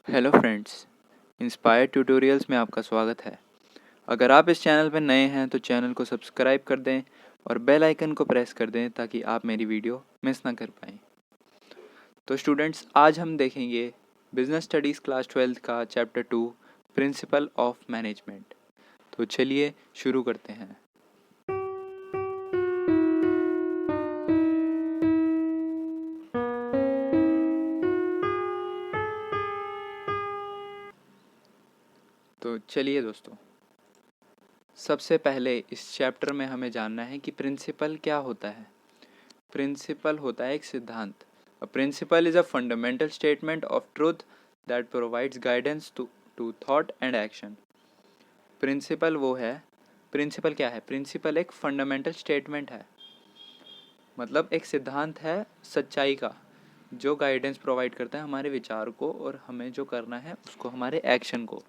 Hello friends, inspire tutorials में आपका स्वागत है। अगर आप इस चैनल पर नए हैं तो चैनल को सब्सक्राइब कर दें और बेल आइकन को प्रेस कर दें ताकि आप मेरी वीडियो मिस ना कर पाएँ। तो स्टूडेंट्स, आज हम देखेंगे बिजनेस स्टडीज़ क्लास 12 का चैप्टर 2 प्रिंसिपल ऑफ मैनेजमेंट। तो चलिए शुरू करते हैं। तो चलिए दोस्तों, सबसे पहले इस चैप्टर में हमें जानना है कि प्रिंसिपल क्या होता है। प्रिंसिपल होता है एक सिद्धांत। A principle is a fundamental statement of truth that provides guidance to thought and action. Principle वो है, प्रिंसिपल क्या है? प्रिंसिपल एक फंडामेंटल स्टेटमेंट है, मतलब एक सिद्धांत है सच्चाई का, जो गाइडेंस प्रोवाइड करता है हमारे विचार को और हमें जो करना है उसको, हमारे एक्शन को।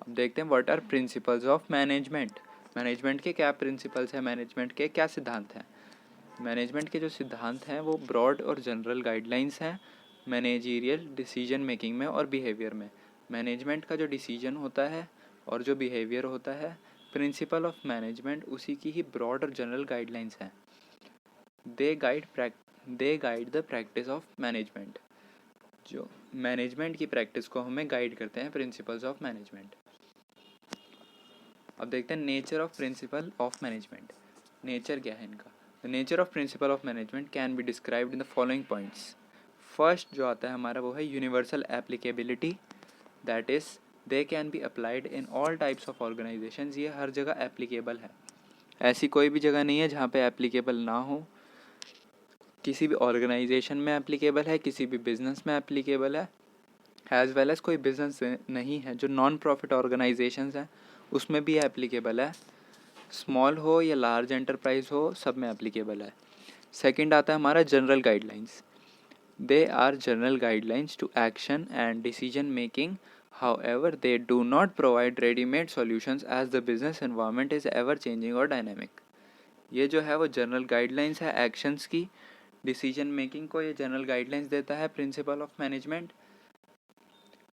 अब देखते हैं what are principles of management. Management के क्या प्रिंसिपल्स हैं, मैनेजमेंट के क्या सिद्धांत हैं। मैनेजमेंट के जो सिद्धांत हैं वो ब्रॉड और जनरल गाइडलाइंस हैं मैनेजरियल डिसीजन मेकिंग में और बिहेवियर में। मैनेजमेंट का जो डिसीजन होता है और जो बिहेवियर होता है, प्रिंसिपल ऑफ मैनेजमेंट उसी की ही ब्रॉड और जनरल गाइडलाइंस हैं। They guide the practice of management. जो मैनेजमेंट की प्रैक्टिस को हमें गाइड करते हैं प्रिंसिपल्स ऑफ मैनेजमेंट। अब देखते हैं nature of principal of management. Nature क्या है इनका? The nature of principal of management can be described in the following points. First जो आता है हमारा वो है universal applicability, that is they can be applied in all types of organisations. ये हर जगह एप्लीकेबल है, ऐसी कोई भी जगह नहीं है जहाँ पे एप्लीकेबल ना हो। किसी भी ऑर्गेनाइजेशन में एप्लीकेबल है, किसी भी बिजनेस में एप्लीकेबल है, एज वेल एज कोई बिजनेस नहीं है जो नॉन प्रॉफिट ऑर्गेनाइजेशंस हैं उसमें भी एप्लीकेबल है। स्मॉल हो या लार्ज एंटरप्राइज हो, सब में एप्लीकेबल है। सेकंड आता है हमारा general guidelines. They are general guidelines to action and decision making, however they do not provide ready-made solutions as the business environment is ever changing और dynamic। ये जो है वो जनरल गाइडलाइंस है एक्शंस की, डिसीजन मेकिंग को ये general guidelines देता है principle of management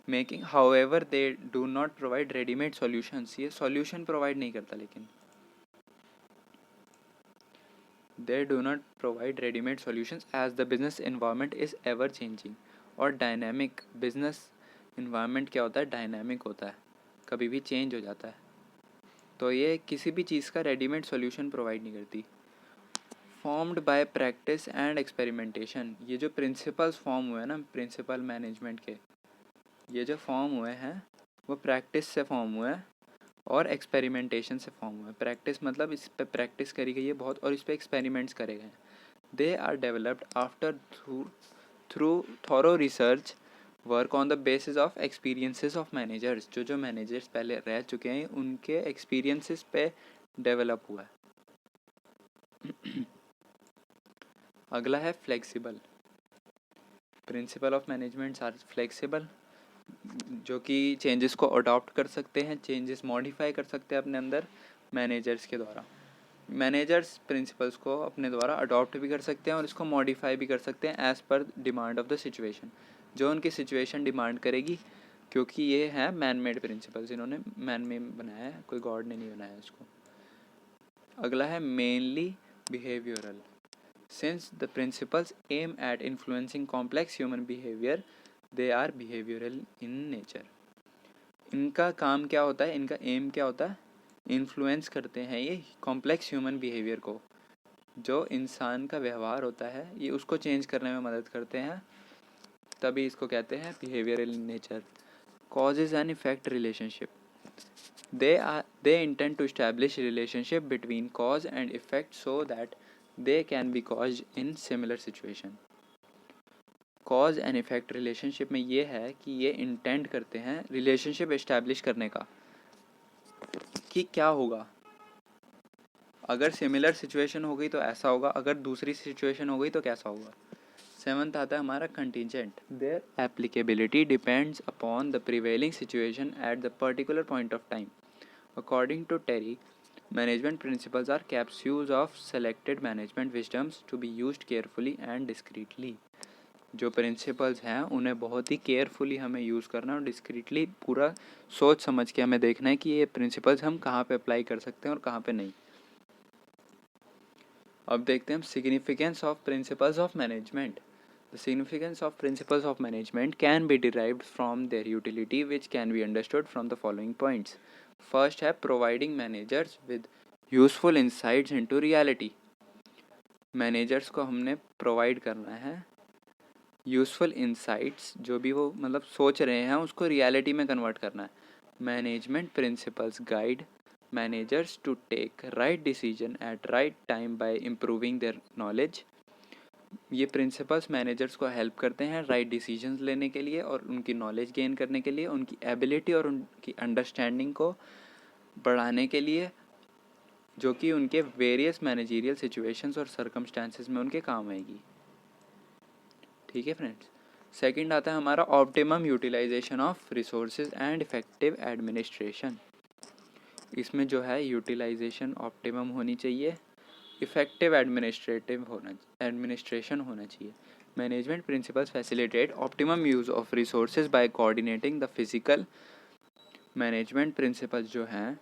making. However they do not provide readymade solutions, ये सॉल्यूशन प्रोवाइड नहीं करता, लेकिन they do not provide readymade solutions as the business environment is ever changing और डायनेमिक। बिजनेस इन्वायरमेंट क्या होता है? डायनेमिक होता है, कभी भी चेंज हो जाता है। तो ये किसी भी चीज़ का रेडीमेड सॉल्यूशन प्रोवाइड नहीं करती। Formed by practice and experimentation. ये जो प्रिंसिपल्स फॉर्म हुए हैं ना प्रिंसिपल मैनेजमेंट के, ये जो फॉर्म हुए हैं वो प्रैक्टिस से फॉर्म हुए हैं और एक्सपेरिमेंटेशन से फॉर्म हुए हैं। प्रैक्टिस मतलब इस पे प्रैक्टिस करी गई है बहुत और इस पे एक्सपेरिमेंट्स करे गए हैं। They are developed after through thorough research work on the basis of experiences of managers. जो मैनेजर्स पहले रह चुके हैं उनके एक्सपीरियंसेस पे डेवलप हुआ है। अगला है flexible. Principle of management are flexible, जो कि चेंजेस को अडॉप्ट कर सकते हैं, चेंजेस मॉडिफाई कर सकते हैं अपने अंदर मैनेजर्स के द्वारा। मैनेजर्स प्रिंसिपल्स को अपने द्वारा अडॉप्ट भी कर सकते हैं और इसको मॉडिफाई भी कर सकते हैं as per demand of the situation, जो उनकी सिचुएशन डिमांड करेगी, क्योंकि ये है मैन मेड प्रिंसिपल्स, इन्होंने मैन में बनाया है, कोई गॉड ने नहीं बनाया इसको। अगला है mainly behavioural. Since the principles aim at influencing complex human behaviour, they are behavioural in nature. इनका काम क्या होता है, इनका एम क्या होता है? इन्फ्लुएंस करते हैं ये कॉम्प्लेक्स ह्यूमन बिहेवियर को, जो इंसान का व्यवहार होता है ये उसको चेंज करने में मदद करते हैं, तभी इसको कहते हैं behavioural in nature. Causes and effect relationship. they intend to establish relationship between cause and effect so that they can be caused in similar situation। Cause and effect relationship में ये है कि ये इंटेंड करते हैं रिलेशनशिप इस्टेब्लिश करने का, कि क्या होगा अगर सिमिलर सिचुएशन हो गई तो ऐसा होगा, अगर दूसरी सिचुएशन हो गई तो कैसा होगा। सेवंथ आता है हमारा contingent. Their applicability depends upon the prevailing situation at the particular point of time. According to Terry, management principles are capsules of selected management wisdoms to be used carefully and discreetly। जो principles हैं उन्हें बहुत ही carefully हमें use करना है और discreetly पूरा सोच समझ के हमें देखना है कि ये प्रिंसिपल्स हम कहाँ पे अप्लाई कर सकते हैं और कहाँ पे नहीं। अब देखते हैं हम significance of principles of management. The significance of principles of management can be derived from their utility which can be understood from the following points. First है providing managers with useful insights into reality. Managers को हमने provide करना है useful insights, जो भी वो मतलब सोच रहे हैं उसको रियलिटी में कन्वर्ट करना है। Management principles guide managers to take right decision at right time by improving their knowledge. ये प्रिंसिपल्स मैनेजर्स को हेल्प करते हैं राइट डिसीजंस लेने के लिए और उनकी नॉलेज गेन करने के लिए, उनकी एबिलिटी और उनकी अंडरस्टैंडिंग को बढ़ाने के लिए, जो कि उनके वेरियस मैनेजरियल सिचुएशंस और सर्कमस्टांसेस में उनके काम आएगी। ठीक है फ्रेंड्स। सेकंड आता है हमारा optimum utilisation of resources and effective administration. इसमें जो है यूटिलाइजेशन ऑप्टिमम होनी चाहिए, इफेक्टिव एडमिनिस्ट्रेशन होना चाहिए। Management principles facilitate optimum use of resources by coordinating the physical. Management principles जो हैं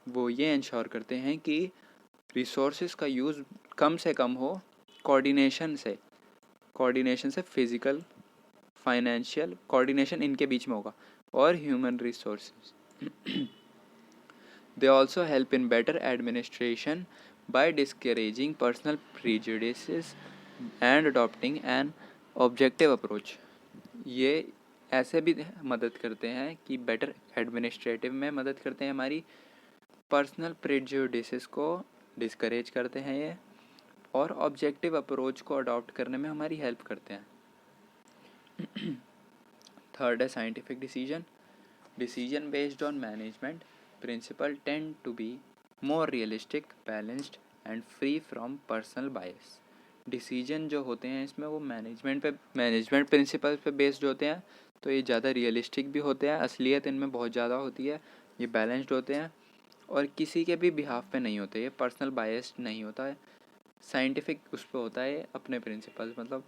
वो ये इंश्योर करते हैं कि रिसोर्सेज का यूज़ कम से कम हो कोऑर्डिनेशन से फिजिकल, फाइनेंशियल कोऑर्डिनेशन इनके बीच में होगा और human resources. They also help in better administration by discouraging personal prejudices and adopting an objective approach. ये ऐसे भी मदद करते हैं कि बेटर एडमिनिस्ट्रेटिव में मदद करते हैं, हमारी पर्सनल प्रेजुडिसेस को डिस्करेज करते हैं ये, और ऑब्जेक्टिव अप्रोच को अडॉप्ट करने में हमारी हेल्प करते हैं। थर्ड है scientific decision based on management principle tend to be more realistic, balanced and free from personal bias. Decision जो होते हैं इसमें वो मैनेजमेंट प्रिंसिपल पे बेस्ड होते हैं, तो ये ज़्यादा रियलिस्टिक भी होते हैं, असलियत इनमें बहुत ज़्यादा होती है, ये बैलेंस्ड होते हैं और किसी के भी बिहाफ पे नहीं होते, ये पर्सनल बायस्ड नहीं होता है। साइंटिफिक उस पर होता है अपने प्रिंसिपल्स, मतलब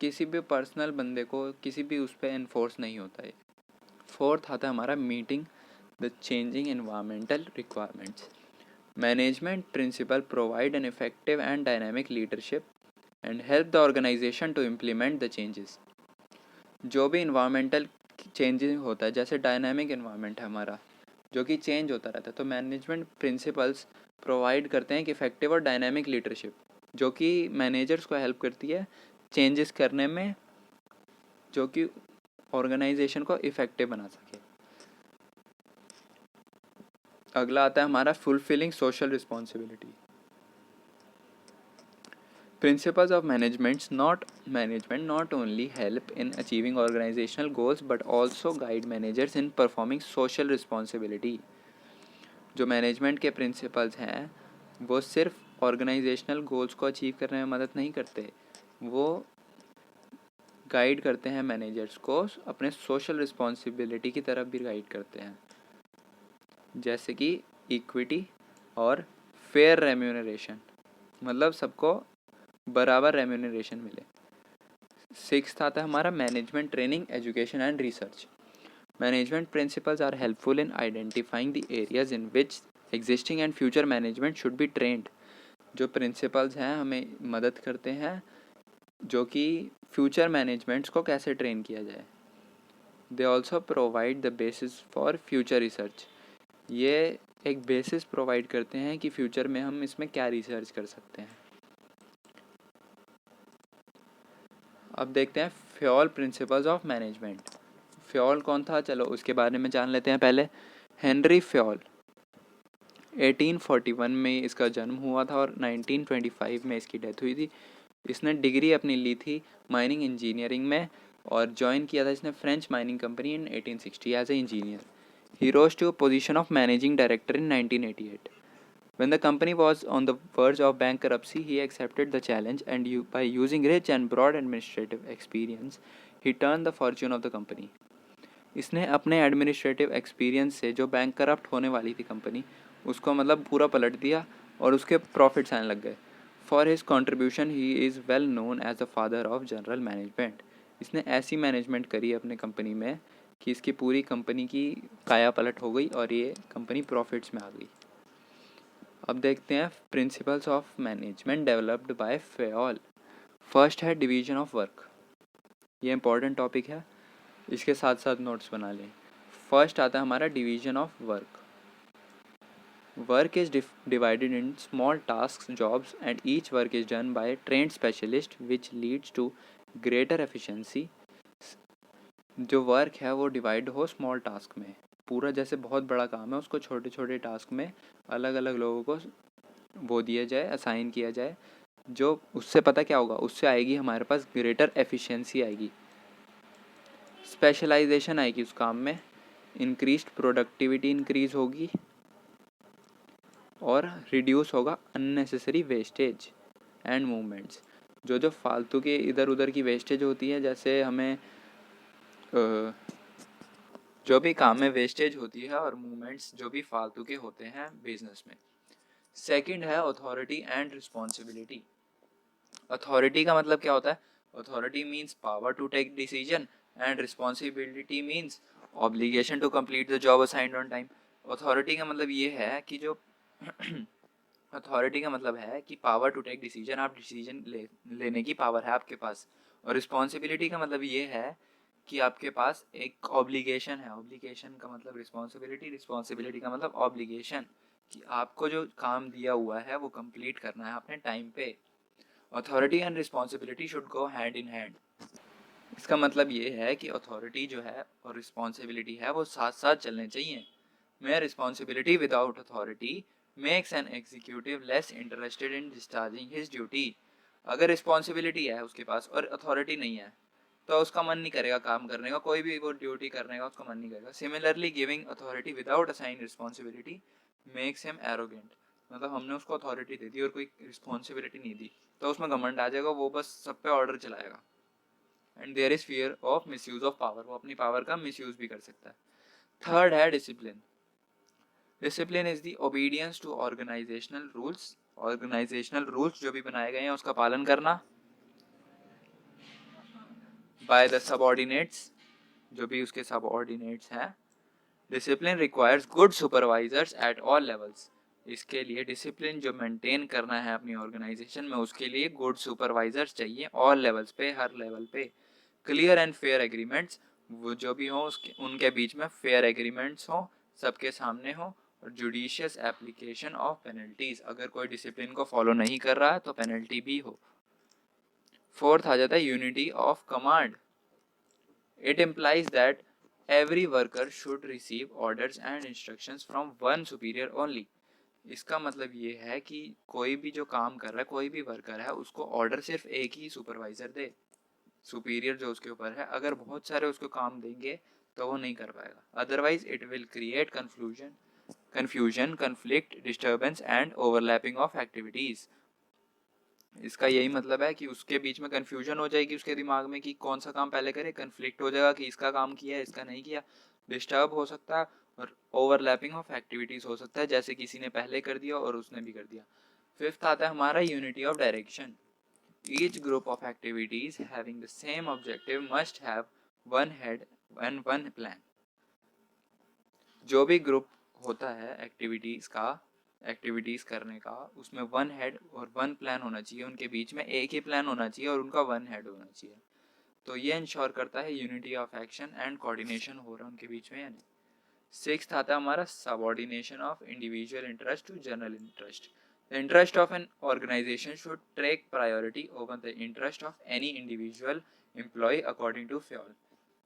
किसी भी पर्सनल बंदे को किसी भी उस पर इन्फोर्स नहीं होता है। फोर्थ आता है हमारा meeting the changing environmental requirements. Management principle provide an effective and dynamic leadership and help the organisation to implement the changes. जो भी इन्वायरमेंटल चेंजिंग होता है, जैसे डायनामिक इन्वायरमेंट है हमारा जो कि चेंज होता रहता है, तो मैनेजमेंट प्रिंसिपल्स प्रोवाइड करते हैं कि इफेक्टिव और डायनामिक लीडरशिप जो कि मैनेजर्स को हेल्प करती है चेंजेस करने में, जो कि ऑर्गेनाइजेशन को इफेक्टिव बना सके। अगला आता है हमारा fulfilling social responsibility. Principles of management not only help in achieving organizational goals but also guide managers in performing social responsibility. जो मैनेजमेंट के प्रिंसिपल्स हैं वो सिर्फ ऑर्गेनाइजेशनल गोल्स को अचीव करने में मदद नहीं करते, वो गाइड करते हैं मैनेजर्स को अपने सोशल रिस्पॉन्सिबिलिटी की तरफ भी गाइड करते हैं, जैसे कि इक्विटी और फेयर रेम्यूनरेशन, मतलब सबको बराबर रेम्यूनरेशन मिले। सिक्स्थ आता है हमारा management training, education and research. Management principles are helpful in identifying the areas in which existing and future management should be trained. जो प्रिंसिपल्स हैं हमें मदद करते हैं जो कि फ्यूचर मैनेजमेंट्स को कैसे ट्रेन किया जाए। They also provide the basis for future research. ये एक बेसिस प्रोवाइड करते हैं कि फ्यूचर में हम इसमें क्या रिसर्च कर सकते हैं। अब देखते हैं Fayol principles of management. Fayol कौन था, चलो उसके बारे में जान लेते हैं पहले। हेनरी फ्योल 1841 में इसका जन्म हुआ था और 1925 में इसकी डेथ हुई थी। इसने डिग्री अपनी ली थी माइनिंग इंजीनियरिंग में और ज्वाइन किया था इसने French mining company in 1860 as a engineer. He rose to position of managing director in 1988। When the company was on the verge of bankruptcy, he accepted the challenge and by using rich and broad administrative experience, he turned the fortune of the company. इसने अपने administrative experience से जो bank corrupt होने वाली थी company, उसको मतलब पूरा पलट दिया और उसके प्रॉफिट्स आने लग गए। For his contribution he is well known as the father of general management. इसने ऐसी मैनेजमेंट करी अपने कंपनी में कि इसकी पूरी कंपनी की काया पलट हो गई और ये कंपनी प्रॉफिट्स में आ गई। अब देखते हैं principles of management developed by Fayol. First है डिवीजन ऑफ वर्क। ये इंपॉर्टेंट टॉपिक है, इसके साथ साथ नोट्स बना लें। फर्स्ट आता है हमारा division of work. Work is divided in small tasks, jobs, and each work is done by a trained specialist which leads to greater efficiency। जो वर्क है वो डिवाइड हो स्मॉल टास्क में, पूरा जैसे बहुत बड़ा काम है उसको छोटे छोटे टास्क में अलग अलग लोगों को वो दिया जाए, असाइन किया जाए। जो उससे पता क्या होगा, उससे आएगी हमारे पास ग्रेटर एफिशिएंसी आएगी, स्पेशलाइजेशन आएगी उस काम में, इंक्रीज्ड प्रोडक्टिविटी इंक्रीज होगी और रिड्यूस होगा अननेसेसरी वेस्टेज एंड मूवमेंट्स। जो जो फालतू के इधर उधर की वेस्टेज होती है, जैसे हमें जो भी काम में वेस्टेज होती है और मूवमेंट्स जो भी फालतू के होते हैं बिजनेस में। सेकंड है अथॉरिटी एंड रिस्पॉन्सिबिलिटी। अथॉरिटी का मतलब क्या होता है? Authority means power to take decision and responsibility means obligation to complete the job assigned on time. Authority का मतलब ये है कि जो अथॉरिटी का मतलब है कि पावर टू टेक डिसीजन, आप डिसीजन लेने की पावर है आपके पास। और रिस्पॉन्सिबिलिटी का मतलब ये है कि आपके पास एक ऑब्लिगेशन है। ऑब्लिगेशन का मतलब रिस्पॉन्सिबिलिटी, रिस्पॉन्सिबिलिटी का मतलब ऑब्लिगेशन, कि आपको जो काम दिया हुआ है वो कंप्लीट करना है अपने टाइम पे। Authority and responsibility should go hand in hand. इसका मतलब ये है कि अथॉरिटी जो है और रिस्पॉन्सिबिलिटी है वो साथ साथ चलने चाहिए। Mayor responsibility without authority makes an executive less interested in discharging his duty. अगर रिस्पॉन्सिबिलिटी है उसके पास और अथॉरिटी नहीं है तो उसका मन नहीं करेगा काम करने का, कोई भी वो ड्यूटी करने का उसका मन नहीं करेगा। Similarly giving authority without assign responsibility makes him arrogant. मतलब हमने उसको अथॉरिटी दे दी और कोई रिस्पॉन्सिबिलिटी नहीं दी तो उसमें घमंड आ जाएगा, वो बस सब पे ऑर्डर चलाएगा। And there is fear of misuse of power, वो अपनी पावर का मिसयूज भी कर सकता है। थर्ड है discipline. Discipline is the obedience to organisational rules. Organisational rules जो भी बनाए गए हैं उसका पालन करना बाय द सबऑर्डिनेट्स, जो भी उसके सबऑर्डिनेट्स हैं। Discipline requires good supervisors at all levels. इसके लिए डिसिप्लिन जो मेंटेन करना है अपनी ऑर्गेनाइजेशन में उसके लिए गुड सुपरवाइजर्स चाहिए ऑल लेवल्स पे, हर लेवल पे। क्लियर एंड फेयर एग्रीमेंट्स, वो जो भी हो उसके उनके बीच में फेयर एग्रीमेंट्स हो, सबके सामने हो। और जुडिशियस एप्लीकेशन ऑफ पेनल्टीज, अगर कोई डिसिप्लिन को फॉलो नहीं कर रहा है तो पेनल्टी भी हो। फोर्थ आ जाता है unity of command. It implies that every worker should receive orders and instructions from one superior only। इसका मतलब ये है कि कोई भी जो काम कर रहा है, कोई भी वर्कर है, उसको ऑर्डर सिर्फ एक ही सुपरवाइजर दे, सुपीरियर जो उसके ऊपर है। अगर बहुत सारे उसको काम देंगे तो वो नहीं कर पाएगा, otherwise it will create confusion, conflict, disturbance and overlapping of activities. इसका यही मतलब है कि उसके बीच में कन्फ्यूजन हो जाएगी उसके दिमाग में कि कौन सा काम पहले करे, कन्फ्लिक्ट हो जाएगा कि इसका काम किया इसका नहीं किया, डिस्टर्ब हो सकता है और ओवरलैपिंग ऑफ एक्टिविटीज हो सकता है, जैसे किसी ने पहले कर दिया और उसने भी कर दिया। फिफ्थ आता है हमारा unity of direction. Each group of activities having the same objective must have one head and one plan. जो भी ग्रुप होता है एक्टिविटीज करने का, उसमें वन हेड और वन प्लान होना चाहिए, उनके बीच में एक ही प्लान होना चाहिए और उनका वन हेड होना चाहिए। तो ये इंश्योर करता है unity of action and coordination हो रहा है उनके बीच में या नहीं। सिक्स्थ आता है हमारा subordination of individual interest to general interest. The interest of an organisation should take priority over the interest of any individual employ according to Fayol.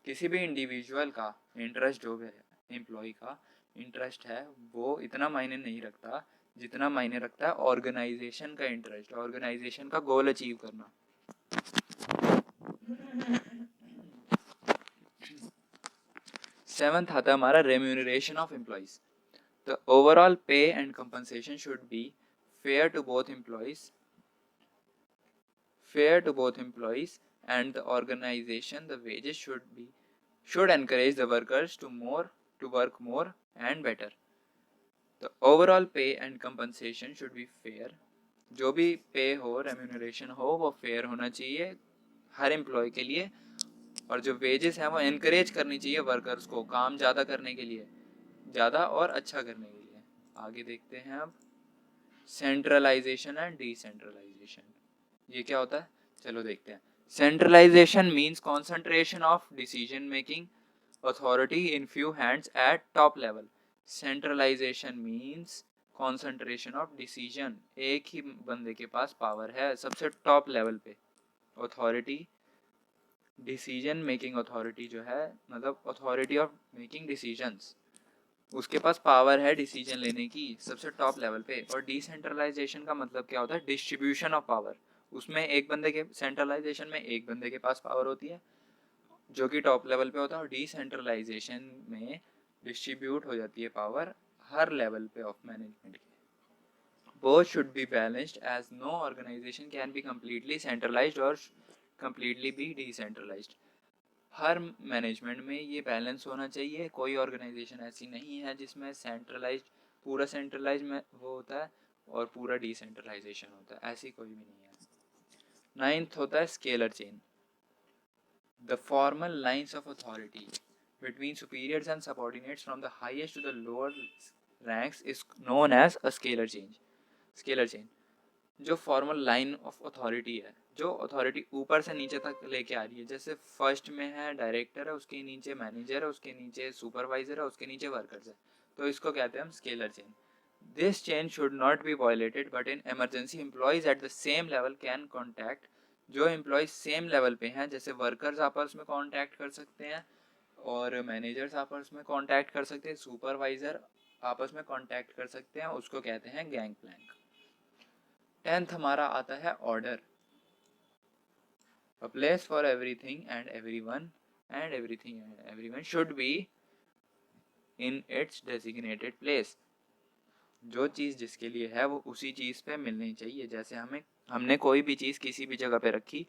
किसी भी इंडिविजुअल का इंटरेस्ट, जो है एम्प्लॉय का इंटरेस्ट है, वो इतना मायने नहीं रखता जितना मायने रखता है ऑर्गेनाइजेशन का इंटरेस्ट, ऑर्गेनाइजेशन का गोल अचीव करना। सेवंथ आता है हमारा remuneration of employees. The overall pay and compensation should be fair to both employees and the organization. The wages should encourage the workers to work more and better. The overall pay and compensation should be fair. जो भी पे हो, remuneration हो, वो fair होना चाहिए हर employ के लिए, और जो वेजेस हैं वो एनकरेज करनी चाहिए वर्कर्स को काम ज़्यादा करने के लिए, ज़्यादा और अच्छा करने के लिए। आगे देखते हैं अब सेंट्रलाइजेशन एंड डिसेंट्रलाइजेशन, ये क्या होता है, चलो देखते हैं। Centralisation means concentration of decision making authority in few hands at top level. Centralization means concentration of decision, एक ही बंदे के पास पावर है सबसे टॉप लेवल पे। अथॉरिटी, डिसीजन मेकिंग अथॉरिटी जो है, मतलब अथॉरिटी ऑफ मेकिंग डिसीजंस, उसके पास पावर है डिसीजन लेने की सबसे टॉप लेवल पे। और डिसेंट्रलाइजेशन का मतलब क्या होता है, डिस्ट्रीब्यूशन ऑफ पावर। उसमें एक बंदे के, सेंट्रलाइजेशन में एक बंदे के पास पावर होती है जो कि टॉप लेवल पे होता है, और डिसेंट्रलाइजेशन में डिस्ट्रीब्यूट हो जाती है पावर हर लेवल पे ऑफ मैनेजमेंट के। Both should be balanced as no organisation can be completely centralised और कम्प्लीटली बी डिसेंट्रलाइज्ड। हर मैनेजमेंट में ये बैलेंस होना चाहिए, कोई ऑर्गेनाइजेशन ऐसी नहीं है जिसमें सेंट्रलाइज्ड, पूरा सेंट्रलाइज में वो होता है और पूरा डिसेंट्रलाइजेशन होता है, ऐसी कोई भी नहीं है। नाइन्थ होता है scalar chain. The formal lines of authority between superiors and subordinates from the highest to the lower ranks is known as a scalar change. Scalar chain, जो फॉर्मल लाइन ऑफ अथॉरिटी है, जो authority ऊपर से नीचे तक लेके आ रही है, जैसे फर्स्ट में है डायरेक्टर है, उसके नीचे मैनेजर है, उसके नीचे सुपरवाइजर है, उसके नीचे वर्कर्स है, तो इसको कहते हैं हम scalar chain. This chain should not be violated but in emergency employees at the same level can contact. जो एम्प्लॉयज सेम लेवल पे हैं, जैसे वर्कर्स आपस में कॉन्टैक्ट कर सकते हैं और मैनेजर्स आपस में कॉन्टैक्ट कर सकते हैं, सुपरवाइजर आपस में कॉन्टैक्ट कर सकते हैं, उसको कहते हैं गैंग प्लैंक। 10th हमारा आता है order. A place for everything and everyone and everything and everyone should be in its designated place. जो चीज़ जिसके लिए है वो उसी चीज़ पे मिलनी चाहिए। जैसे हमने कोई भी चीज़ किसी भी जगह पे रखी,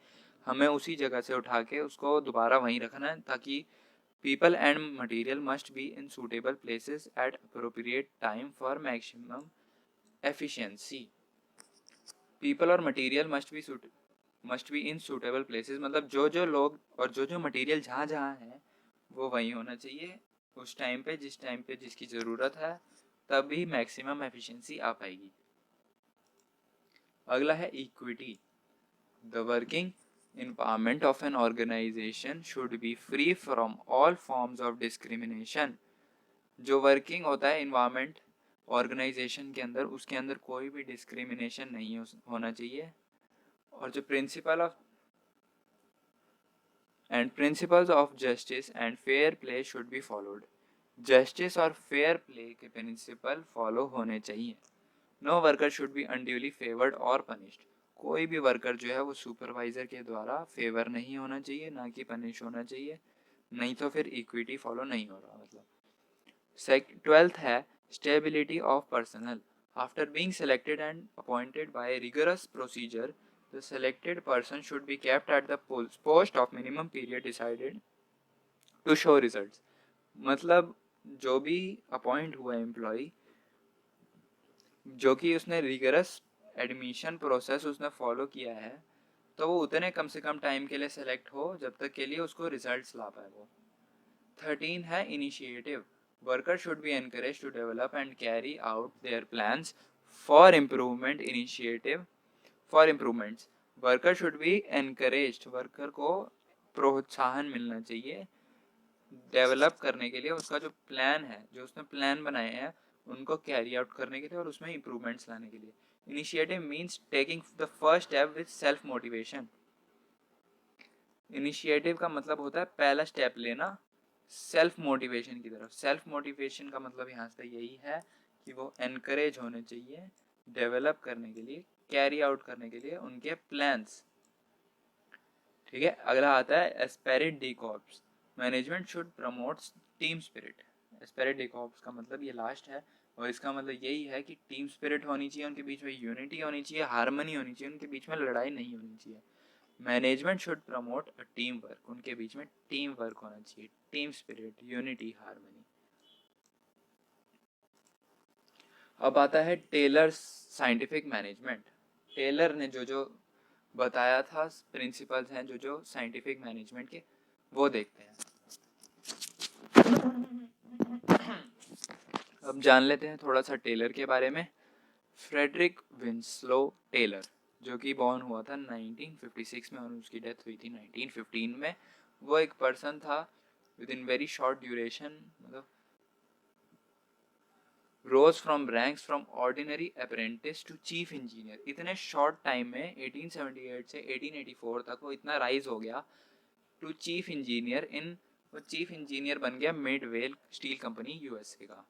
हमें उसी जगह से उठा के उसको दोबारा वहीं रखना है, ताकि people and material must be in suitable places at appropriate time for maximum efficiency. People और material must be in suitable places, मतलब जो जो लोग और जो जो मटेरियल जहाँ जहाँ है वो वहीं होना चाहिए उस टाइम पे, जिस टाइम पे जिसकी ज़रूरत है, तभी मैक्सिमम एफिशिएंसी आ पाएगी। अगला है equity. The working environment of an organization should be free from all forms of discrimination. जो वर्किंग होता है इन्वायरमेंट ऑर्गेनाइजेशन के अंदर, उसके अंदर कोई भी डिस्क्रिमिनेशन नहीं होना चाहिए। और जो principles of justice and fair play should be followed. Justice और फेयर प्ले के प्रिंसिपल फॉलो होने चाहिए। No worker should be unduly favoured और पनिश्ड। कोई भी वर्कर जो है वो सुपरवाइजर के द्वारा फेवर नहीं होना चाहिए, ना कि पनिश होना चाहिए, नहीं तो फिर इक्विटी फॉलो नहीं हो रहा। मतलब 12th है stability of personal. After being selected and appointed by rigorous procedure, the selected person should be kept at the post of minimum period decided to show results. मतलब जो भी अपॉइंट हुआ employ, जो कि उसने रिगरस एडमिशन प्रोसेस उसने follow किया है, तो वो उतने कम से कम टाइम के लिए सेलेक्ट हो जब तक के लिए उसको रिजल्ट्स ला पाए वो। 13 है initiative. Worker should be encourage to develop and carry out their plans for improvement. Initiative for improvements, worker should be encouraged, worker को प्रोत्साहन मिलना चाहिए डेवलप करने के लिए, उसका जो प्लान है, जो उसने प्लान बनाए हैं उनको कैरी आउट करने के लिए और उसमें इम्प्रूवमेंट्स लाने के लिए। Initiative means taking the first step with self motivation. Initiative का मतलब होता है पहला स्टेप लेना सेल्फ मोटिवेशन की तरफ। सेल्फ मोटिवेशन का मतलब यहाँ से यही है कि वो एनकरेज होने चाहिए डेवलप करने के लिए, कैरी आउट करने के लिए उनके प्लान्स। ठीक है, अगला आता है esprit de corps. Management should promote team spirit. Esprit de corps का मतलब ये लास्ट है, और इसका मतलब यही है कि टीम स्पिरिट होनी चाहिए, उनके बीच में यूनिटी होनी चाहिए, हार्मनी होनी चाहिए, उनके बीच में लड़ाई नहीं होनी चाहिए। Management should promote a team work, उनके बीच में टीम वर्क होना चाहिए, टीम स्पिरिट, यूनिटी, हार्मनी। अब आता है टेलर्स साइंटिफिक मैनेजमेंट। टेलर ने जो जो बताया था प्रिंसिपल्स हैं जो जो साइंटिफिक मैनेजमेंट के, वो देखते हैं। अब जान लेते हैं थोड़ा सा टेलर के बारे में। फ्रेडरिक विंस्लो टेलर, जो कि बॉर्न हुआ था 1956 में और उसकी डेथ हुई थी 1915 में। वो एक पर्सन था within very short duration, मतलब rose from ranks from ordinary apprentice to chief engineer. इतने शॉर्ट टाइम में 1878 से 1884 तक वो इतना राइज हो गया टू चीफ इंजीनियर इन, वो चीफ इंजीनियर बन गया मिडवेल स्टील कंपनी यूएसए का।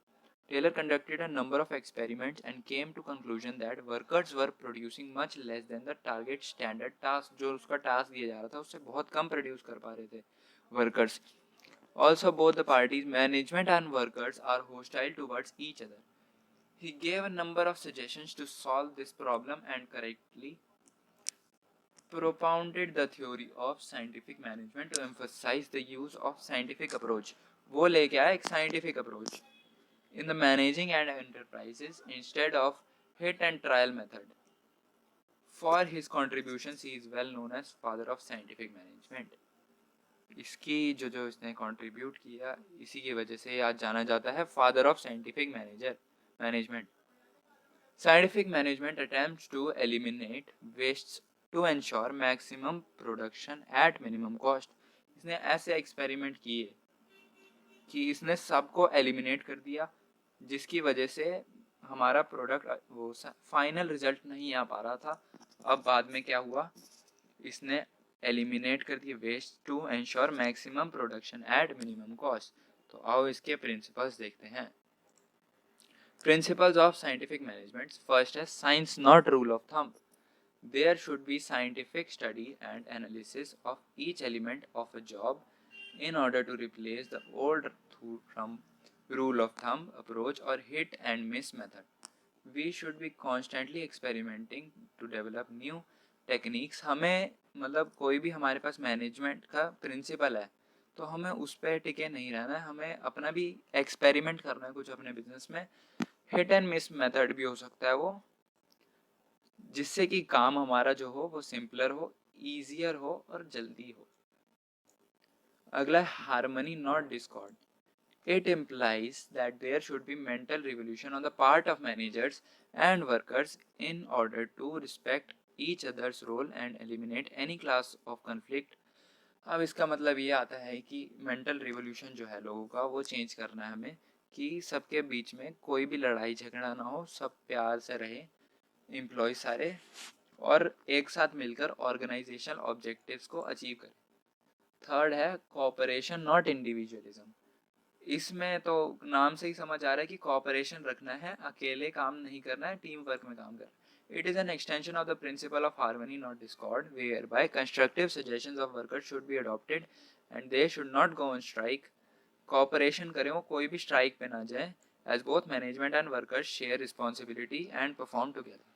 Taylor conducted a number of experiments and came to conclusion that workers were producing much less than the target standard task, जो उसका task दिया जा रहा था उससे बहुत कम प्रोड्यूस कर पा रहे थे workers. Also both the parties, management and workers, are hostile towards each other. He gave a number of suggestions to solve this problem and correctly propounded the theory of scientific management to emphasize the use of scientific approach. वो लेके आया एक scientific approach in the managing and enterprises instead of hit and trial method. For his contributions he is well known as father of scientific management. इसकी जो जो इसने contribute किया इसी की वजह से आज जाना जाता है father of scientific management. Scientific management attempts to eliminate wastes to ensure maximum production at minimum cost. इसने ऐसे एक्सपेरिमेंट किए कि इसने सबको एलिमिनेट कर दिया, जिसकी वजह से हमारा प्रोडक्ट वो फाइनल रिजल्ट नहीं आ पा रहा था। अब बाद में क्या हुआ, इसने एलिमिनेट कर दिए waste to ensure maximum production at minimum cost. तो आओ इसके प्रिंसिपल्स देखते हैं। Principles of scientific management, first है science not rule of thumb. There should be scientific study and analysis of each element of a job in order to replace the old rule of thumb approach or hit and miss method. We should be constantly experimenting to develop new techniques. हमें मतलब कोई भी हमारे पास management का principal है तो हमें उस पर टिके नहीं रहना है, हमें अपना भी एक्सपेरिमेंट करना है कुछ अपने बिजनेस में। हिट एंड मिस मेथड भी हो सकता है वो, जिससे कि काम हमारा जो हो वो सिंपलर हो, ईजियर हो और जल्दी हो। अगला है harmony not Discord. It implies that there should be mental revolution on the part of managers and workers in order to respect each other's role and eliminate any class of conflict. अब इसका मतलब ये आता है कि mental revolution जो है लोगों का वो चेंज करना है हमें, कि सबके बीच में कोई भी लड़ाई झगड़ा ना हो, सब प्यार से रहे एम्प्लॉय सारे, और एक साथ मिलकर ऑर्गेनाइजेशनल ऑब्जेक्टिव्स को अचीव करें। थर्ड है कोऑपरेशन नॉट इंडिविजुअलिज्म। इसमें तो नाम से ही समझ आ रहा है कि कोऑपरेशन रखना है, अकेले काम नहीं करना है, टीम वर्क में काम करना है। It is an extension of the principle of harmony not discord, where by constructive suggestions of workers should be adopted and they should not go on strike. Cooperation करें, वो कोई भी स्ट्राइक पे ना जाए, as both management and workers share responsibility and perform together.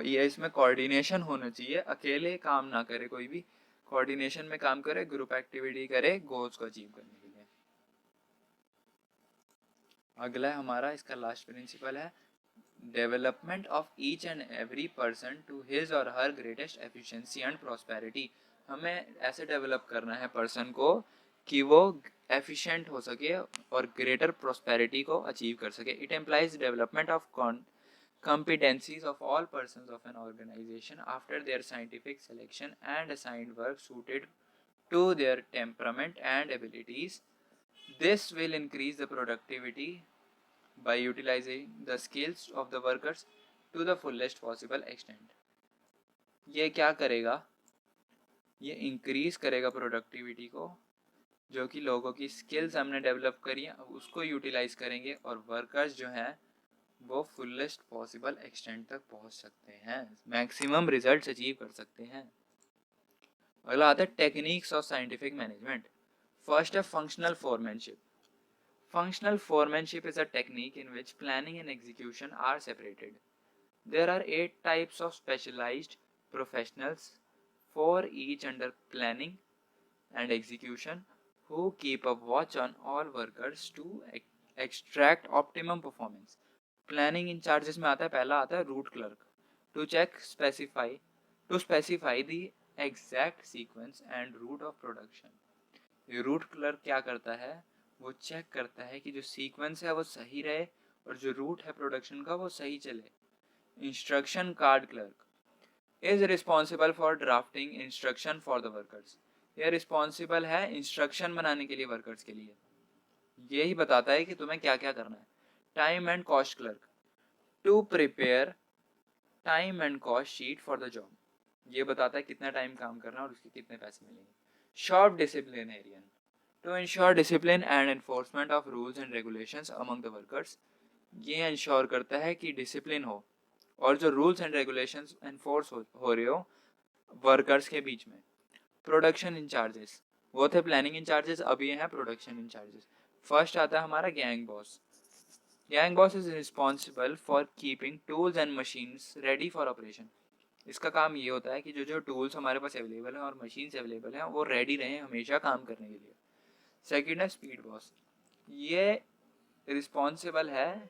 ये इसमें coordination होना चाहिए, अकेले काम ना करे कोई भी, कोऑर्डिनेशन में काम करे, ग्रुप एक्टिविटी करे गोल्स को अचीव करने के लिए। अगला है हमारा, इसका लास्ट प्रिंसिपल है development of each and every person to his और her greatest efficiency and prosperity. हमें ऐसे डेवलप करना है पर्सन को कि वो एफिशिएंट हो सके और ग्रेटर प्रॉस्पेरिटी को अचीव कर सके। It employs development of competencies of all persons of an organization after their scientific selection and assigned work suited to their temperament and abilities. This will increase the productivity by utilizing the skills of the workers to the fullest possible extent. ये क्या करेगा, ये increase करेगा productivity को, जो कि लोगों की स्किल्स हमने डेवलप करी है उसको यूटिलाइज करेंगे और वर्कर्स जो हैं वो फुलेस्ट पॉसिबल एक्सटेंट तक पहुंच सकते हैं, मैक्सिमम रिजल्ट्स अचीव कर सकते हैं। अगला आता है techniques of scientific management. First है functional foremanship. Functional foremanship is a technique in which planning and execution are separated. There are 8 types of specialized professionals, 4 each under planning and execution, who keep a watch on all workers to extract optimum performance. Planning in charges में आता है, पहला आता है route clerk. To specify the exact sequence and route of production. ये route clerk क्या करता है, वो चेक करता है कि जो सीक्वेंस है वो सही रहे और जो रूट है प्रोडक्शन का वो सही चले। Instruction card clerk is responsible for drafting instruction for the workers. यह रिस्पॉन्सिबल है इंस्ट्रक्शन बनाने के लिए वर्कर्स के लिए, यही बताता है कि तुम्हें क्या क्या करना है। Time and cost clerk to prepare time and cost sheet for the job. ये बताता है कितना टाइम काम करना है और उसके कितने पैसे मिलेंगे। Shop disciplinarian to ensure discipline and enforcement of rules and regulations among the workers. ये इंश्योर करता है कि डिसिप्लिन हो और जो रूल्स एंड रेगुलेशंस एनफोर्स हो रहे हो वर्कर्स के बीच में। प्रोडक्शन इंचार्जेस, वो थे प्लानिंग इंचार्जेस, अब ये हैं प्रोडक्शन इंचार्जेस। फर्स्ट आता है हमारा gang boss. Gang boss is responsible for keeping tools and machines ready for operation. इसका काम ये होता है कि जो जो टूल्स हमारे पास अवेलेबल हैं और मशीन्स अवेलेबल हैं वो रेडी रहें हमेशा काम करने के लिए। सेकेंड है स्पीड बॉस, ये रिस्पॉन्सिबल है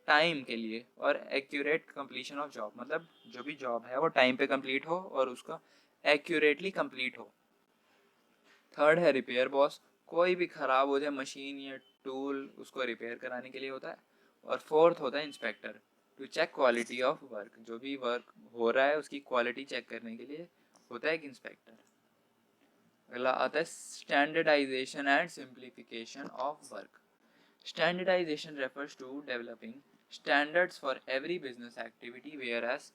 टाइम के लिए और एक्यूरेट कंप्लीशन ऑफ जॉब, मतलब जो भी जॉब है वो टाइम पे कंप्लीट हो और उसका एक्यूरेटली कंप्लीट हो। थर्ड है रिपेयर बॉस, कोई भी ख़राब हो जाए मशीन या टूल उसको रिपेयर कराने के लिए होता है। और फोर्थ होता है inspector to check quality of work, जो भी वर्क हो रहा है उसकी क्वालिटी चेक करने के लिए होता है एक इंस्पेक्टर। अगला आता है standardisation and simplification of work. Standardisation refers to developing standards for every business activity, where as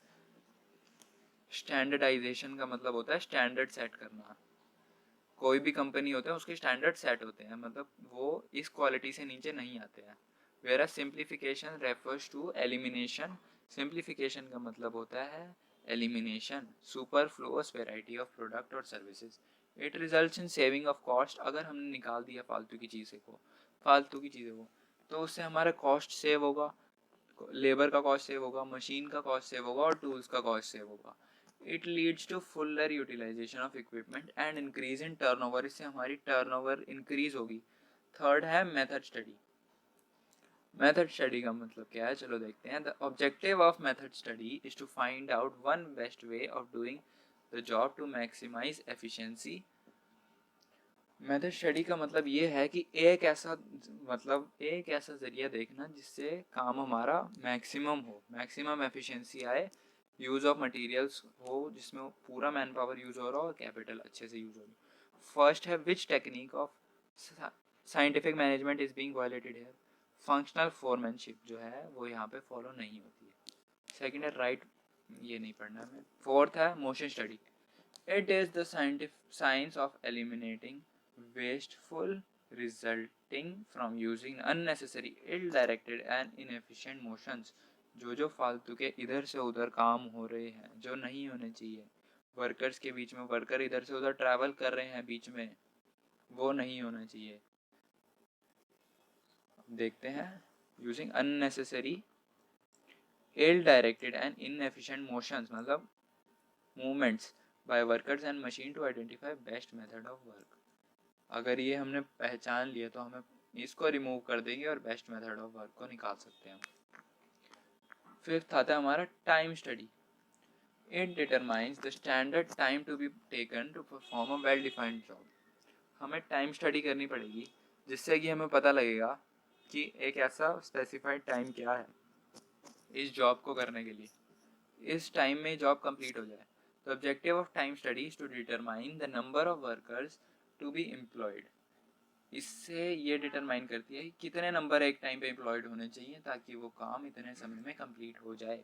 standardisation का मतलब होता है स्टैंडर्ड सेट करना। कोई भी कंपनी होता है उसके स्टैंडर्ड सेट होते हैं, मतलब वो इस क्वालिटी से नीचे नहीं आते हैं। Where simplification refers to elimination. Simplification का मतलब होता है elimination superfluous variety of product और services. It results in saving of cost. अगर हमने निकाल दिया फालतू की चीज़ों को तो उससे हमारा कॉस्ट सेव होगा, लेबर का कॉस्ट सेव होगा, मशीन का कॉस्ट सेव होगा और टूल्स का कॉस्ट सेव होगा। It leads to fuller utilisation of equipment and increase in turnover. इससे हमारी टर्नओवर इंक्रीज होगी। थर्ड है मेथड स्टडी। मेथड स्टडी का मतलब क्या है, चलो देखते हैं। The objective of method study is to find out one best way of doing the job to maximise efficiency. Method study का मतलब ये है कि एक ऐसा जरिया देखना जिससे काम हमारा मैक्सिमम हो, मैक्सिमम एफिशिएंसी आए, यूज़ ऑफ मटेरियल्स हो जिसमें पूरा मैन पावर यूज़ हो रहा हो और कैपिटल अच्छे से यूज़ हो रही हो। फर्स्ट है which technique of scientific management is being violated here. Functional foremanship जो है वो यहाँ पे फॉलो नहीं होती है। सेकेंड है राइट, ये नहीं पढ़ना है। फोर्थ है motion study. It is the science of eliminating wasteful resulting from using unnecessary ill-directed and inefficient motions। जो फालतू के इधर से उधर काम हो रहे हैं जो नहीं होने चाहिए, वर्कर्स के बीच में वर्कर इधर से उधर ट्रैवल कर रहे हैं बीच में, वो नहीं होना चाहिए। देखते हैं using unnecessary ill-directed and inefficient motions मतलब movements by workers and machine to identify best method of work। अगर ये हमने पहचान लिया तो हमें इसको रिमूव कर देंगे और बेस्ट मेथड ऑफ वर्क को निकाल सकते हैं। फिफ्थ आता है हमारा time study. It determines the standard time to be taken to perform a well defined job. हमें टाइम स्टडी करनी पड़ेगी जिससे कि हमें पता लगेगा कि एक ऐसा स्पेसिफाइड टाइम क्या है इस जॉब को करने के लिए, इस टाइम में जॉब कंप्लीट हो जाए। The objective of time study is to determine the number of workers to be employed. इससे ये डिटरमाइन करती है कि कितने नंबर एक टाइम पे एम्प्लॉयड होने चाहिए ताकि वो काम इतने समय में कंप्लीट हो जाए।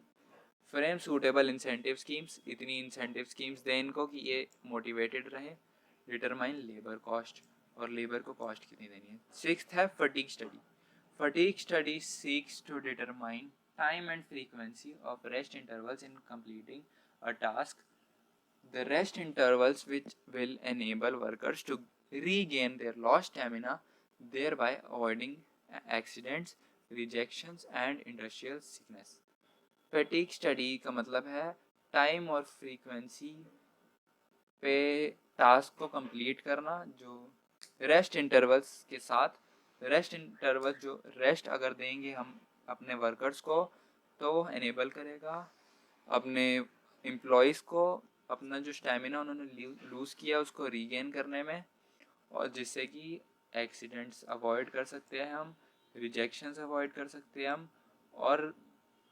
फ्रेम सूटेबल इंसेंटिव स्कीम्स, इतनी इंसेंटिव स्कीम्स दें इनको कि ये मोटिवेटेड रहे। डिटरमाइन लेबर कॉस्ट, और लेबर को कॉस्ट कितनी देनी है। सिक्स्थ है fatigue study. Fatigue study seeks to determine time and frequency of rest intervals in completing a task. The rest intervals which will enable workers to regain their lost stamina, thereby avoiding accidents, rejections and industrial sickness. Fatigue study का मतलब है time और frequency पे task को complete करना, जो rest intervals के साथ। रेस्ट इंटरवल जो रेस्ट अगर देंगे हम अपने वर्कर्स को तो वो एनेबल करेगा अपने एम्प्लॉयज़ को अपना जो स्टैमिना उन्होंने लूज़ किया उसको रीगेन करने में, और जिससे कि एक्सीडेंट्स अवॉइड कर सकते हैं हम, रिजेक्शंस अवॉइड कर सकते हैं हम, और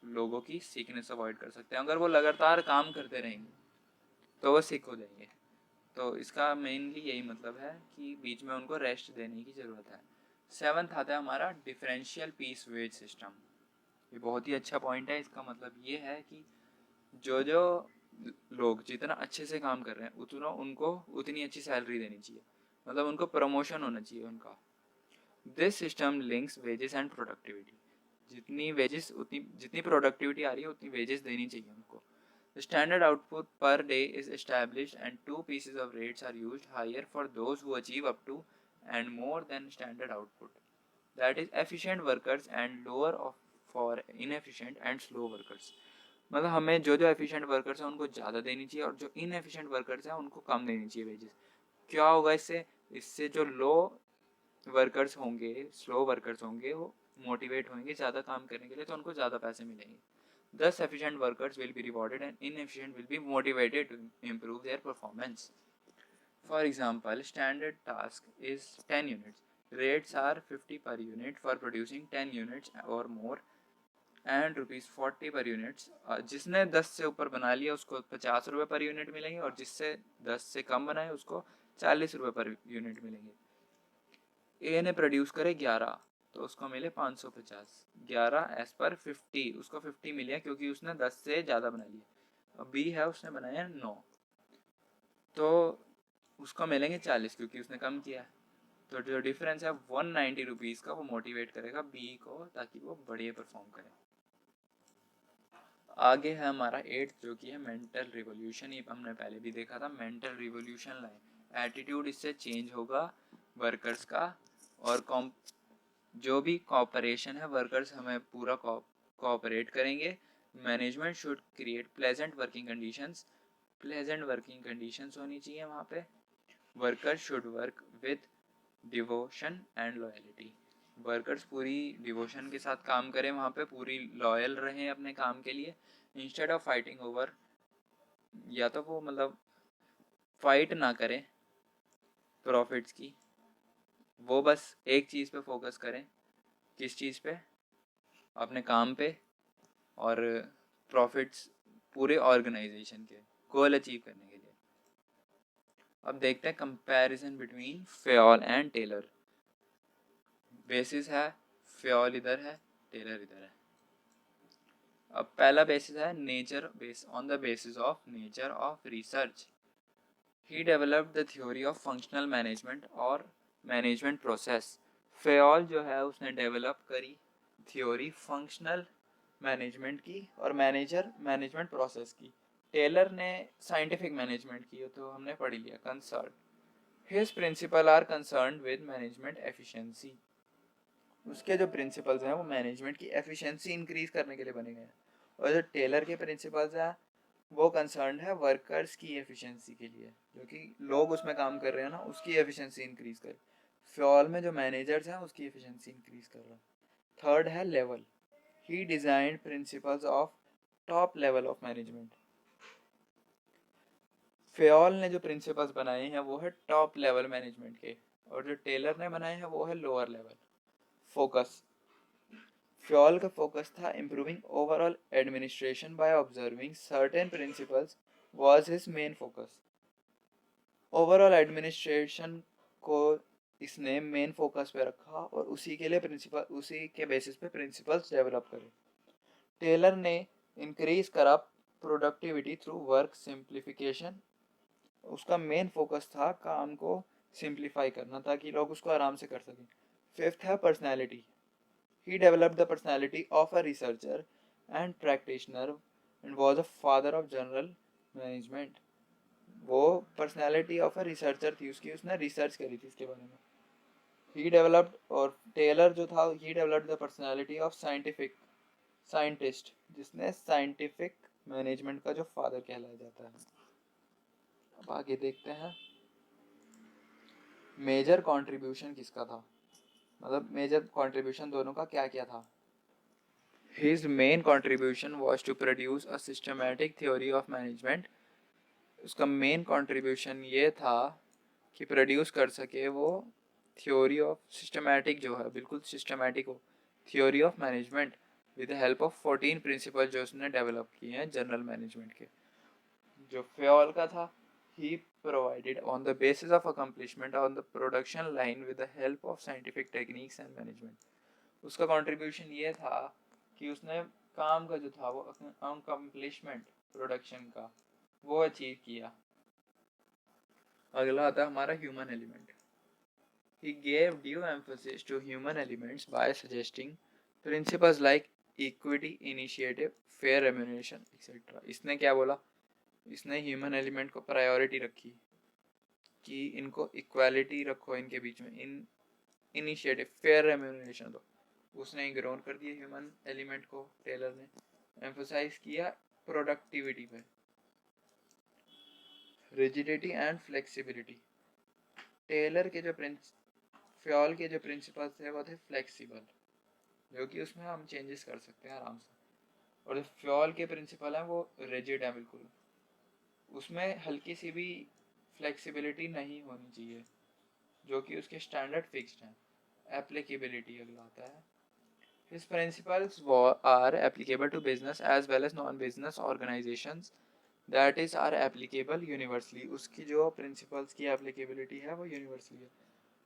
लोगों की सीकनेस अवॉइड कर सकते हैं। अगर वो लगातार काम करते रहेंगे तो वो सिक हो जाएंगे। तो इसका मेनली यही मतलब है कि बीच में उनको रेस्ट देने की ज़रूरत है। 7th आता है हमारा डिफरेंशियल पीस वेज सिस्टम। ये बहुत ही अच्छा पॉइंट है। इसका मतलब ये है कि जो जो लोग जितना अच्छे से काम कर रहे हैं उतना उनको उतनी अच्छी सैलरी देनी चाहिए, मतलब उनको प्रमोशन होना चाहिए उनका। This system links wages and productivity. जितनी वेजेस उतनी जितनी प्रोडक्टिविटी आ रही है उतनी वेजेस देनी चाहिए उनको। The standard output per day is established and two pieces of rates are used higher for those who achieve up to and more than standard output. That is efficient workers and lower of for inefficient and slow workers. मतलब हमें जो जो efficient workers हैं उनको ज़्यादा देनी चाहिए और जो इनएफिशिएंट वर्कर्स हैं उनको कम देनी चाहिए वेजेस। क्या होगा इससे? इससे जो लो वर्कर्स होंगे, स्लो वर्कर्स होंगे, वो मोटिवेट होंगे ज़्यादा काम करने के लिए, तो उनको ज़्यादा पैसे मिलेंगे। Thus, efficient workers will be rewarded and inefficient will be motivated to improve their performance. For example, standard task is 10 units. Rates are 50 per unit for producing 10 units or more and ₹40 per units. जिसने 10 से ऊपर बना लिया उसको 50 रुपये per unit मिलेंगे और जिससे 10 से कम बनाए उसको 40 रुपये पर यूनिट मिलेंगे। ए ने प्रोड्यूस करे 11 तो उसको मिले 550। 11 एज पर 50, उसको 50 मिले क्योंकि उसने 10 से ज़्यादा बना लिया। अब बी है उसने बनाया 9 तो उसको मिलेंगे 40 क्योंकि उसने कम किया। तो जो डिफरेंस है 190 रुपीज़ का वो मोटिवेट करेगा बी को ताकि वो बढ़िया परफॉर्म करे। आगे है हमारा 8th जो कि है मेंटल रिवोल्यूशन। ये हमने पहले भी देखा था। मेंटल रिवोल्यूशन लाए एटीट्यूड इससे चेंज होगा वर्कर्स का, और जो भी कॉपरेशन है वर्कर्स हमें पूरा कोऑपरेट करेंगे। Management should create pleasant working conditions. Pleasant working conditions होनी चाहिए वहाँ पे। Workers should work with devotion and loyalty. Workers पूरी डिवोशन के साथ काम करें वहाँ पे, पूरी लॉयल रहें अपने काम के लिए, इंस्टेड ऑफ फाइटिंग ओवर, या तो वो मतलब फाइट ना करें प्रॉफिट्स की, वो बस एक चीज़ पे फोकस करें। किस चीज़ पे? अपने काम पे और प्रॉफिट्स पूरे ऑर्गेनाइजेशन के गोल अचीव करने के लिए। अब देखते हैं comparison between Fayol and Taylor. Basis है फेयोल इधर है, टेलर इधर है। अब पहला बेसिस है nature base on the basis of nature of research he developed the theory of functional management और मैनेजमेंट प्रोसेस। फेयोल जो है उसने डेवलप करी थ्योरी फंक्शनल मैनेजमेंट की और मैनेजमेंट प्रोसेस की। टेलर ने साइंटिफिक मैनेजमेंट की, तो हमने पढ़ लिया concern. His principle are concern with management efficiency. उसके जो प्रिंसिपल्स हैं वो मैनेजमेंट की एफिशिएंसी इंक्रीज करने के लिए बने गए हैं, और जो टेलर के प्रिंसिपल्स हैं वो कंसर्न है वर्कर्स की एफिशिएंसी के लिए, जो कि लोग उसमें काम कर रहे हैं ना उसकी एफिशिएंसी इंक्रीज कर। फ्योल में जो मैनेजर्स हैं उसकी एफिशिएंसी इंक्रीज कर रहा है। थर्ड है level. He designed principles of top level of management. Fayol ने जो प्रिंसिपल्स बनाए हैं वो है टॉप लेवल मैनेजमेंट के, और जो टेलर ने बनाए हैं वो है लोअर लेवल। फोकस। फ्योल का फोकस था improving overall administration by observing certain principles was his main focus. Overall administration को इसने मेन फोकस पे रखा और उसी के लिए प्रिंसिपल, उसी के बेसिस पे प्रिंसिपल्स डेवलप करे। टेलर ने इंक्रीज करा प्रोडक्टिविटी थ्रू वर्क सिंप्लीफिकेशन। उसका मेन फोकस था काम को सिंप्लीफाई करना ताकि लोग उसको आराम से कर सकें। फिफ्थ है personality. He developed the personality of a researcher and practitioner and was a father of general management. वो पर्सनैलिटी ऑफ अ रिसर्चर थी, उसने रिसर्च करी थी इसके बारे में। ही डेवलप्ड, और टेलर जो था he developed the personality of scientist, जिसने साइंटिफिक मैनेजमेंट का जो फादर कहलाया जाता है। अब आगे देखते हैं मेजर कंट्रीब्यूशन किसका था, मतलब मेजर कंट्रीब्यूशन दोनों का क्या क्या था। His main contribution was to produce a systematic theory of management. उसका मेन कंट्रीब्यूशन ये था कि प्रोड्यूस कर सके वो थ्योरी ऑफ सिस्टमैटिक, जो है बिल्कुल सिस्टमैटिक हो, theory of management with the help of 14 principle जो उसने डेवलप किए हैं जनरल मैनेजमेंट के। जो फ्योल का था, he provided on the basis of accomplishment on the production line with the help of scientific techniques and management। उसका contribution ये था कि उसने काम का जो था वो अकम्प्लिशमेंट प्रोडक्शन का वो अचीव किया। अगला आता है हमारा human element. He gave due emphasis to human elements by suggesting principles like equity, initiative, fair remuneration, etc। इसने क्या बोला, इसने ह्यूमन एलिमेंट को प्रायोरिटी रखी कि इनको इक्वालिटी रखो इनके बीच में, इन इनिशिएटिव, फेयर रेम्यूनरेशन दो। उसने ग्राउंड कर दिया ह्यूमन एलिमेंट को, टेलर ने एम्फोसाइज किया प्रोडक्टिविटी पे। रिजिडिटी एंड फ्लेक्सिबिलिटी, टेलर के जो फ्योल के जो प्रिंसिपल्स थे वो थे फ्लेक्सिबल, जो कि उसमें हम चेंजेस कर सकते हैं आराम से, और जो फ्योल के प्रिंसिपल हैं वो रिजिड है बिल्कुल, उसमें हल्की सी भी फ्लेक्सिबिलिटी नहीं होनी चाहिए, जो कि उसके स्टैंडर्ड फिक्स्ड हैं। एप्लीकेबिलिटी अगला आता है। His principles are applicable to business as well as non-business organizations, that is are applicable universally। उसकी जो principles की applicability है वो universally है।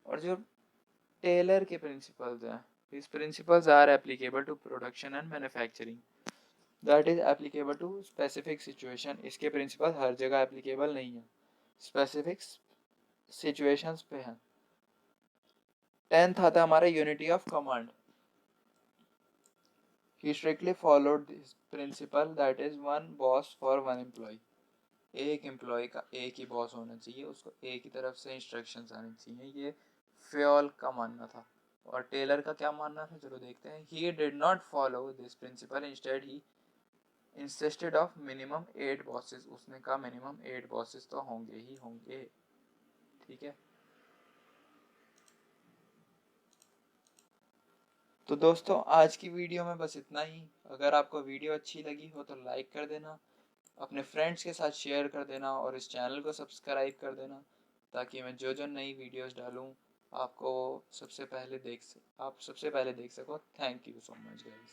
और जो टेलर के principles हैं, his principles are applicable to production and manufacturing, that is applicable to specific situation। इसके principles हर जगह applicable नहीं है, specific situations पे हैं। 10th आता है हमारा unity of command। He strictly followed this principle, that is one boss for one employee। एक एम्प्लॉय का एक ही बॉस होना चाहिए, उसको एक ही तरफ से इंस्ट्रक्शंस आनी चाहिए, ये फ्योल का मानना था। और टेलर का क्या मानना था, चलो देखते हैं। He did not follow this principle, instead he insisted of minimum 8 bosses। उसने कहा मिनिमम 8 बॉसेस तो होंगे ही होंगे, ठीक है। तो दोस्तों आज की वीडियो में बस इतना ही। अगर आपको वीडियो अच्छी लगी हो तो लाइक कर देना, अपने फ्रेंड्स के साथ शेयर कर देना और इस चैनल को सब्सक्राइब कर देना, ताकि मैं जो जो नई वीडियोस डालूं आप सबसे पहले देख सको। Thank you so much guys.